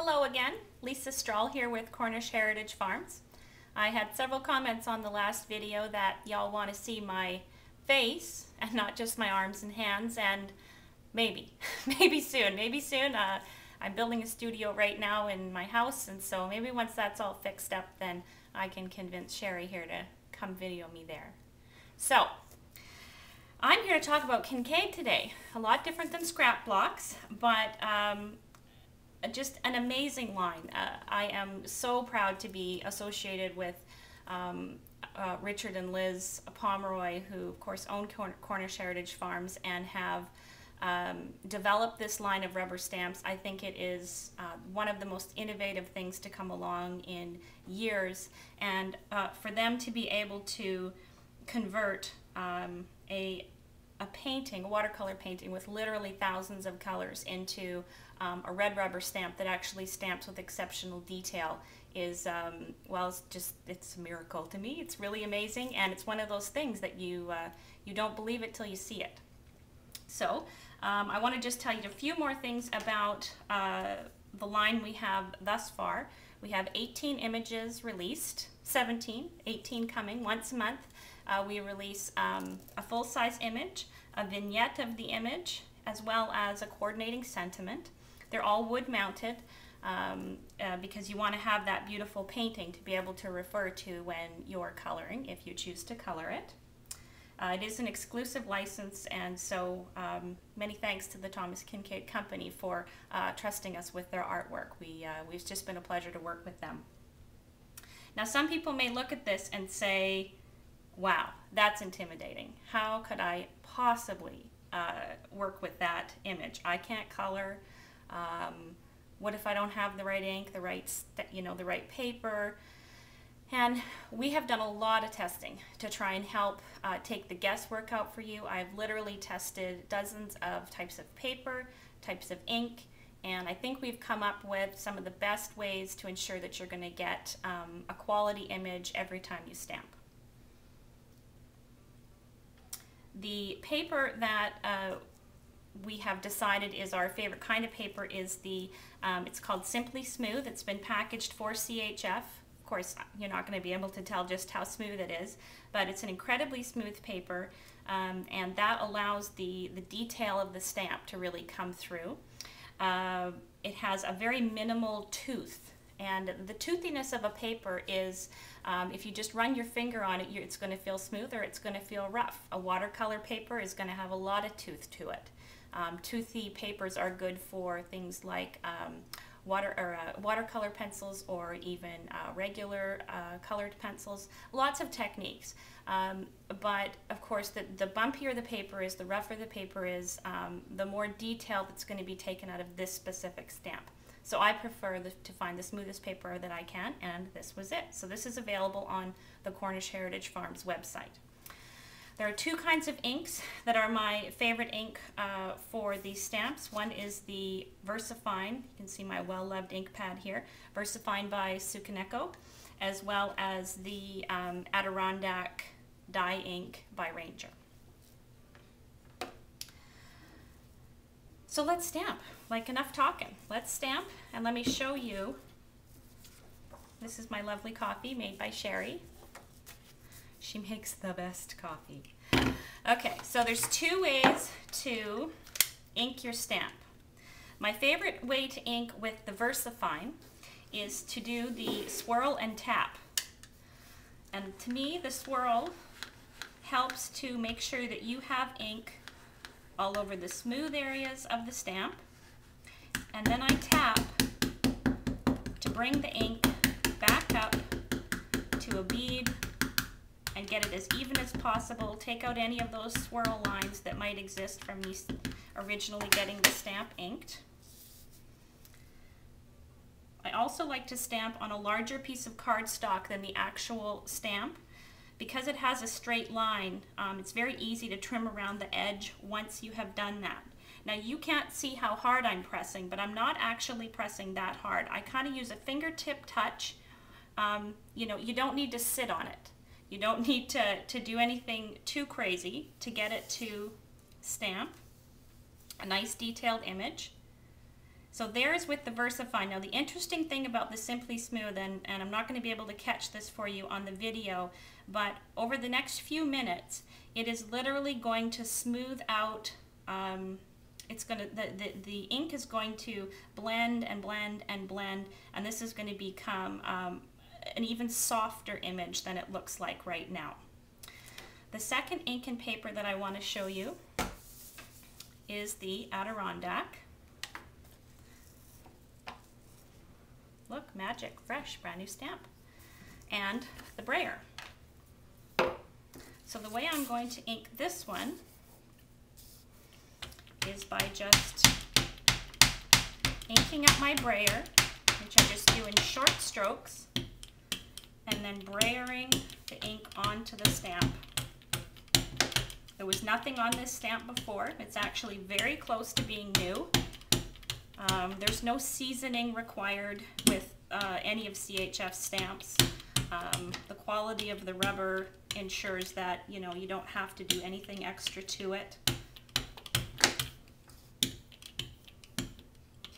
Hello again, Lisa Strahl here with Cornish Heritage Farms. I had several comments on the last video that y'all want to see my face and not just my arms and hands, and maybe soon. I'm building a studio right now in my house, and so maybe once that's all fixed up, then I can convince Sherry here to come video me there. So, I'm here to talk about Kinkade today. A lot different than scrap blocks, but just an amazing line. I am so proud to be associated with Richard and Liz Pomeroy, who of course own Cornish Heritage Farms and have developed this line of rubber stamps. I think it is one of the most innovative things to come along in years, and for them to be able to convert a painting, a watercolor painting with literally thousands of colors into a red rubber stamp that actually stamps with exceptional detail is, well, it's a miracle to me. It's really amazing, and it's one of those things that you don't believe it till you see it. So I want to just tell you a few more things about the line we have thus far. We have 18 images released, 18 coming once a month. We release a full-size image, a vignette of the image, as well as a coordinating sentiment. They're all wood-mounted because you want to have that beautiful painting to be able to refer to when you're coloring, if you choose to color it. It is an exclusive license, and so many thanks to the Thomas Kinkade company for trusting us with their artwork. We've just been a pleasure to work with them. Now, some people may look at this and say, wow, that's intimidating. How could I possibly work with that image? I can't color. What if I don't have the right ink, the right paper? And we have done a lot of testing to try and help take the guesswork out for you. I've literally tested dozens of types of paper, types of ink, and I think we've come up with some of the best ways to ensure that you're going to get a quality image every time you stamp. The paper that we have decided is our favorite kind of paper is it's called Simply Smooth. It's been packaged for CHF. Of course, you're not going to be able to tell just how smooth it is, but it's an incredibly smooth paper, and that allows the detail of the stamp to really come through. It has a very minimal tooth, and the toothiness of a paper is, if you just run your finger on it, it's going to feel smooth or it's going to feel rough. A watercolor paper is going to have a lot of tooth to it. Toothy papers are good for things like watercolor pencils, or even regular colored pencils. Lots of techniques, but of course the bumpier the paper is, the rougher the paper is, the more detail that's going to be taken out of this specific stamp. So I prefer to find the smoothest paper that I can, and this was it. So this is available on the Cornish Heritage Farms website. There are two kinds of inks that are my favorite ink for these stamps. One is the VersaFine. You can see my well-loved ink pad here. VersaFine by Sukaneko, as well as the Adirondack dye ink by Ranger. So let's stamp. Like, enough talking. Let's stamp, and let me show you. This is my lovely coffee made by Sherry. She makes the best coffee. Okay, so there's two ways to ink your stamp. My favorite way to ink with the VersaFine is to do the swirl and tap. And to me, the swirl helps to make sure that you have ink all over the smooth areas of the stamp. And then I tap to bring the ink back up to a bead and get it as even as possible. Take out any of those swirl lines that might exist from me originally getting the stamp inked. I also like to stamp on a larger piece of cardstock than the actual stamp. Because it has a straight line, it's very easy to trim around the edge once you have done that. Now, you can't see how hard I'm pressing, but I'm not actually pressing that hard. I kind of use a fingertip touch. You know, you don't need to sit on it. You don't need to do anything too crazy to get it to stamp a nice detailed image. So there's with the VersaFine. Now the interesting thing about the Simply Smooth, and I'm not going to be able to catch this for you on the video, but over the next few minutes, it is literally going to smooth out. It's going to the ink is going to blend and blend and blend, and this is going to become an even softer image than it looks like right now. The second ink and paper that I want to show you is the Adirondack. Look, magic, fresh, brand new stamp. And the brayer. So the way I'm going to ink this one is by just inking up my brayer, which I just do in short strokes, and then brayering the ink onto the stamp. There was nothing on this stamp before. It's actually very close to being new. There's no seasoning required with any of CHF stamps. The quality of the rubber ensures that you don't have to do anything extra to it.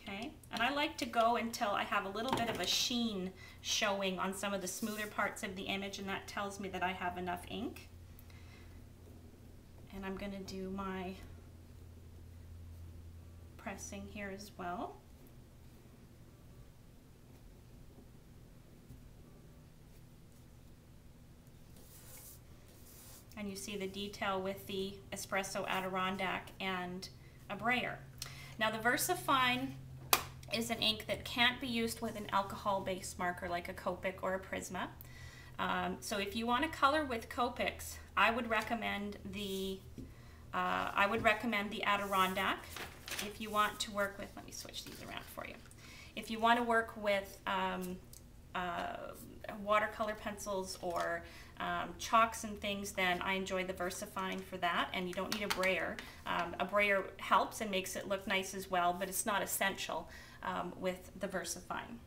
Okay, and I like to go until I have a little bit of a sheen showing on some of the smoother parts of the image, and that tells me that I have enough ink. And I'm going to do my pressing here as well. And you see the detail with the Espresso Adirondack and a brayer. Now the VersaFine is an ink that can't be used with an alcohol-based marker like a Copic or a Prisma. So if you want to color with Copics, I would recommend the Adirondack. If you want to work with, let me switch these around for you. If you want to work with watercolor pencils or chalks and things, then I enjoy the VersaFine for that, and you don't need a brayer. A brayer helps and makes it look nice as well, but it's not essential with the VersaFine.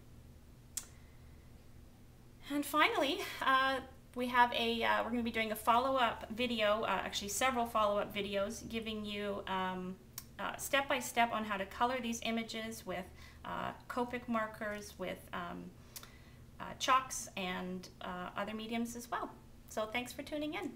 And finally, we have we're going to be doing a follow-up video, actually several follow-up videos, giving you step by step on how to color these images with Copic markers, with chalks, and other mediums as well. So thanks for tuning in.